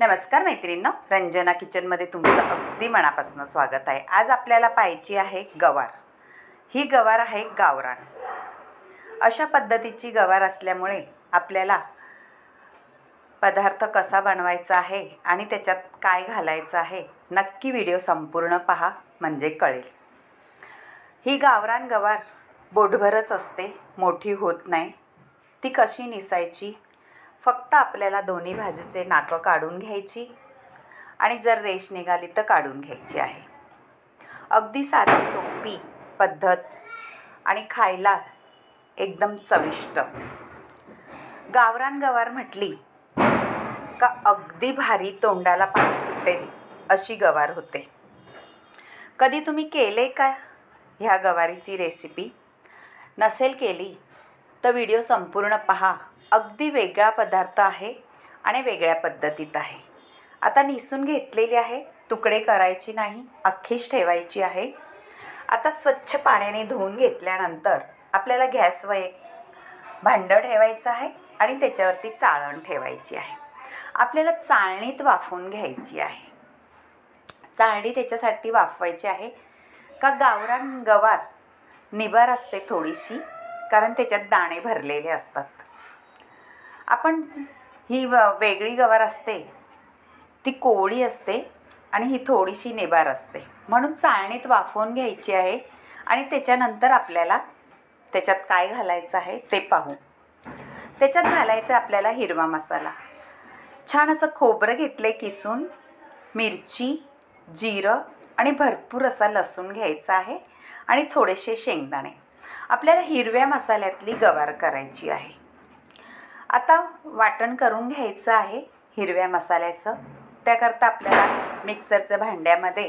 नमस्कार मैत्रिणींनो, रंजना किचनमध्ये तुमचं अगदी मनापासून स्वागत आहे। आज आपल्याला पाहायची आहे गवार। ही गवार आहे गावरान। अशा पद्धतीची गवार असल्यामुळे आपल्याला पदार्थ कसा बनवायचा आहे आणि त्याच्यात काय घालायचं आहे नक्की व्हिडिओ संपूर्ण पहा, म्हणजे कळेल। ही गावरान गवार बोटभरच असते, मोठी होत नाही। ती कशी निसायची? फक्त आपल्याला दोन्ही बाजूचे नाकं काढून घ्यायची आणि जर रेष निघाली तर काढून घ्यायची आहे। अगदी साधी सोपी पद्धत आणि खायला एकदम चविष्ट। गावरान गवार म्हटली का अगदी भारी तोंडाला पाणी सुटेल अशी गवार होते। कधी तुम्ही केले का ह्या गवारीची रेसिपी? नसेल केली तर व्हिडिओ संपूर्ण पहा। अगदी वेगळा पदार्थ आहे आणि वेगळ्या पद्धतीत आहे। आता निसून घेतलेली आहे, तुकडे करायची नाही, अख्खीच ठेवायची आहे। आता स्वच्छ पाण्याने धुवून घेतल्यानंतर आपल्याला गॅसवर एक भांडं ठेवायचं आहे आणि त्याच्यावरती चाळण ठेवायची आहे। आपल्याला चाळणीत वाफवून घ्यायची आहे। चाळणी त्याच्यासाठी वाफवायची आहे का गावरान गवार निबार असते थोडीशी, कारण त्याच्यात दाणे भरलेले असतात। आपण ही वेगळी गवार असते ती कोवळी असते आणि ही थोडीशी निबार असते, म्हणून चाळणीत वाफवून घ्यायची आहे। आणि त्याच्यानंतर आपल्याला त्याच्यात काय घालायचं आहे ते पाहू। त्याच्यात घालायचं आपल्याला हिरवा मसाला। छान असं खोबरं घेतले किसून, मिरची, जिरं आणि भरपूर असा लसूण घ्यायचा आहे आणि थोडेसे शेंगदाणे। आपल्याला हिरव्या मसाल्यातली गवार करायची आहे। आता वाटण करून घ्यायचं आहे हिरव्या मसाल्याचं। त्याकरता आपल्याला मिक्सरच्या भांड्यामध्ये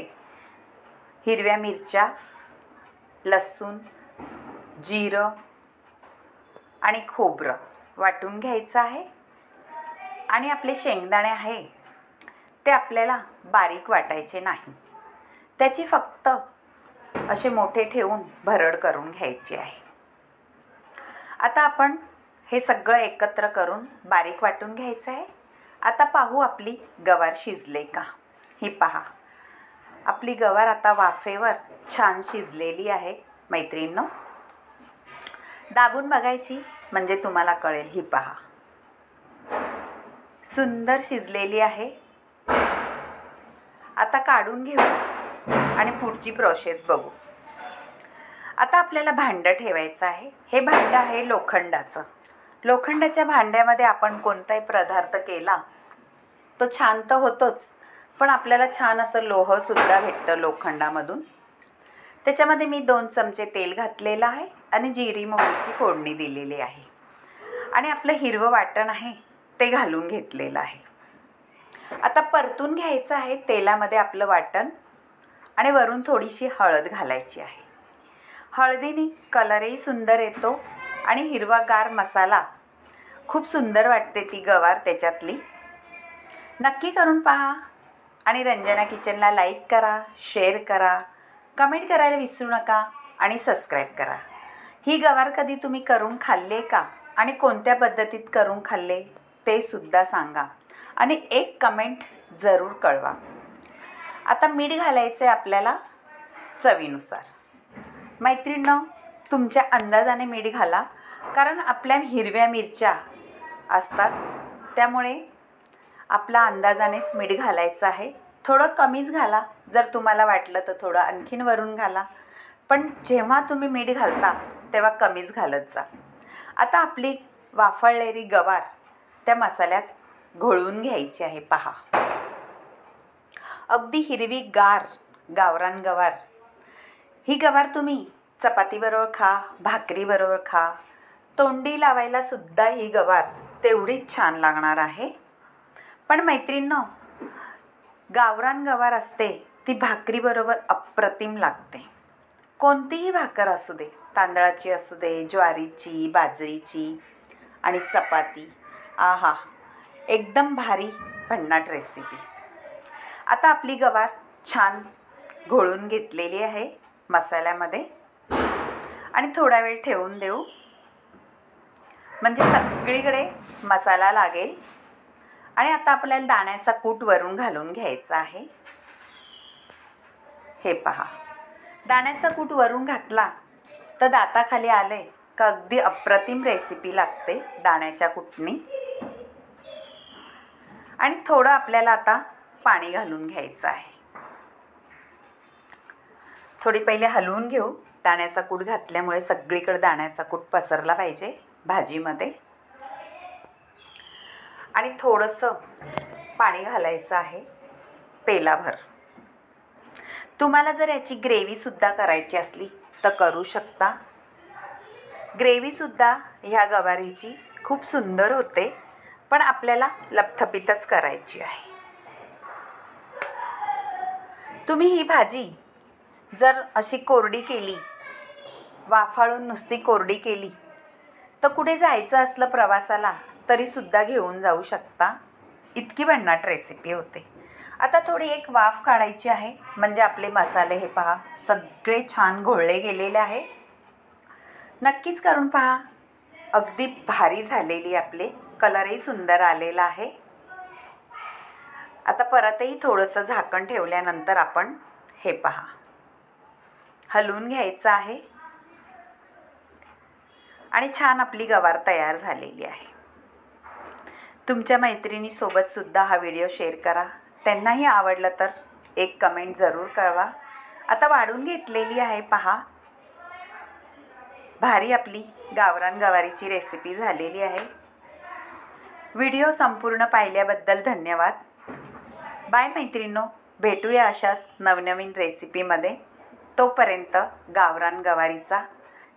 हिरव्या मिरच्या, लसूण, जिरं आणि खोबरं वाटून घ्यायचं आहे। आणि आपले शेंगदाणे आहे ते आपल्याला बारीक वाटायचे नाही, त्याची फक्त असे मोठे ठेवून भरड करून घ्यायची आहे। आता आपण हे सगळं एकत्र करून बारीक वाटून घ्यायचं आहे। आता पाहू आपली गवार शिजले का। ही पहा, आपली गवार आता वाफेवर छान शिजलेली आहे मैत्रिणींनो। दाबून बघायची म्हणजे तुम्हाला कळेल। ही पहा, सुंदर शिजलेली आहे। आता काढून घेऊ आणि पुढची प्रोसेस बघू। आता आपल्याला भांडं ठेवायचं आहे। हे भांडं आहे लोखंडाचं। लोखंडाच्या भांड्यामध्ये आपण कोणताही पदार्थ केला तो छान तर होतोच, पण आपल्याला छान असं लोहसुद्धा भेटतं लोखंडामधून। त्याच्यामध्ये मी 2 चमचे तेल घातलेलं आहे आणि जिरी मोहरीची फोडणी दिलेली आहे आणि आपलं हिरवं वाटण आहे ते घालून घेतलेलं आहे। आता परतून घ्यायचं आहे तेलामध्ये आपलं वाटण आणि वरून थोडीशी हळद घालायची आहे। हळदीने कलरही सुंदर येतो आणि हिरवागार मसाला खूप सुंदर वाटते ती गवार त्याच्यातली। नक्की करून पहा आणि रंजना किचनला लाईक करा, शेअर करा, कमेंट करायला विसरू नका आणि सबस्क्राईब करा। ही गवार कधी तुम्ही करून खाल्ले का आणि कोणत्या पद्धतीत करून खाल्ले ते सुद्धा सांगा आणि एक कमेंट जरूर कळवा। आता मीठ घालायचं आहे आपल्याला चवीनुसार। मैत्रिणींनो, तुमच्या अंदाजाने मीठ घाला, कारण आपल्या हिरव्या मिरच्या असतात त्यामुळे आपला अंदाजानेच मीठ घालायचं आहे। थोडं कमीच घाला, जर तुम्हाला वाटलं तर थोडं आणखीन वरून घाला, पण जेव्हा तुम्ही मीठ घालता तेव्हा कमीच घालत जा। आता आपली वाफळलेली गवार त्या मसाल्यात घोळवून घ्यायची आहे। पहा, अगदी हिरवी गार गावरान गवार। ही गवार तुम्ही चपातीबरोबर खा, भाकरीबरोबर खा, तोंडी लावायला सुद्धा ही गवार तेवढीच छान लागणार आहे। पण मैत्रिणींनो, गावरान गवार असते ती भाकरीबरोबर अप्रतिम लागते। कोणतीही भाकर असू दे, तांदळाची असू दे, ज्वारीची, बाजरीची आणि चपाती, आहा, एकदम भारी भन्नाट रेसिपी। आता आपली गवार छान घोळून घेतलेली आहे मसाल्यामध्ये आणि थोडा वेळ ठेवून देऊ, म्हणजे सगळीकडे मसाला लागेल आणि आता आपल्याला दाण्याचा कूट वरून घालून घ्यायचा आहे। हे पहा, दाण्याचा कूट वरून घातला तर दाताखाली आले का अगदी अप्रतिम रेसिपी लागते दाण्याच्या कूटनी। आणि थोडं आपल्याला आता पाणी घालून घ्यायचं आहे। थोडी पहिले हलवून घेऊ, दाण्याचा कूट घातल्यामुळे सगळीकडे दाण्याचा कूट पसरला पाहिजे भाजीमध्ये। आणि थोडंसं पाणी घालायचं आहे पेलाभर। तुम्हाला जर याची ग्रेव्हीसुद्धा करायची असली तर करू शकता। ग्रेव्हीसुद्धा ह्या गवारीची खूप सुंदर होते, पण आपल्याला लपथपीतच करायची आहे। तुम्ही ही भाजी जर अशी कोरडी केली, वाफाळून नुसती कोरडी केली, तर कुठे जायचं असलं प्रवासाला तरीसुद्धा घेऊन जाऊ शकता। इतकी भन्नाट रेसिपी होते। आता थोडी एक वाफ काढायची आहे, म्हणजे आपले मसाले हे पहा सगळे छान घोळले गेलेले आहे। नक्कीच करून पहा, अगदी भारी झालेली, आपले कलरही सुंदर आलेला आहे। आता परतही थोडंसं झाकण ठेवल्यानंतर आपण हे पहा हलवून घ्यायचं आहे आणि छान आपली गवार तयार झालेली आहे। तुमच्या मैत्रिणीसोबतसुद्धा हा व्हिडिओ शेअर करा, त्यांनाही आवडलं तर एक कमेंट जरूर कळवा। आता वाढून घेतलेली आहे पहा, भारी आपली गावरान गवारीची रेसिपी झालेली आहे। व्हिडिओ संपूर्ण पाहिल्याबद्दल धन्यवाद। बाय मैत्रिणींनो, भेटूया अशाच नवनवीन रेसिपीमध्ये। तोपर्यंत गावरान गवारीचा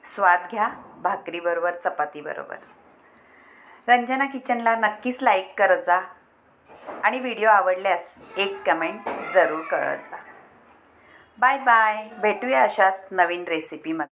स्वाद घ्या भाकरीबरोबर, चपातीबरोबर। रंजना किचनला नक्कीच लाईक करत जा आणि व्हिडिओ आवडल्यास एक कमेंट जरूर कळत जा। बाय बाय, भेटूया अशाच नवीन रेसिपीमध्ये।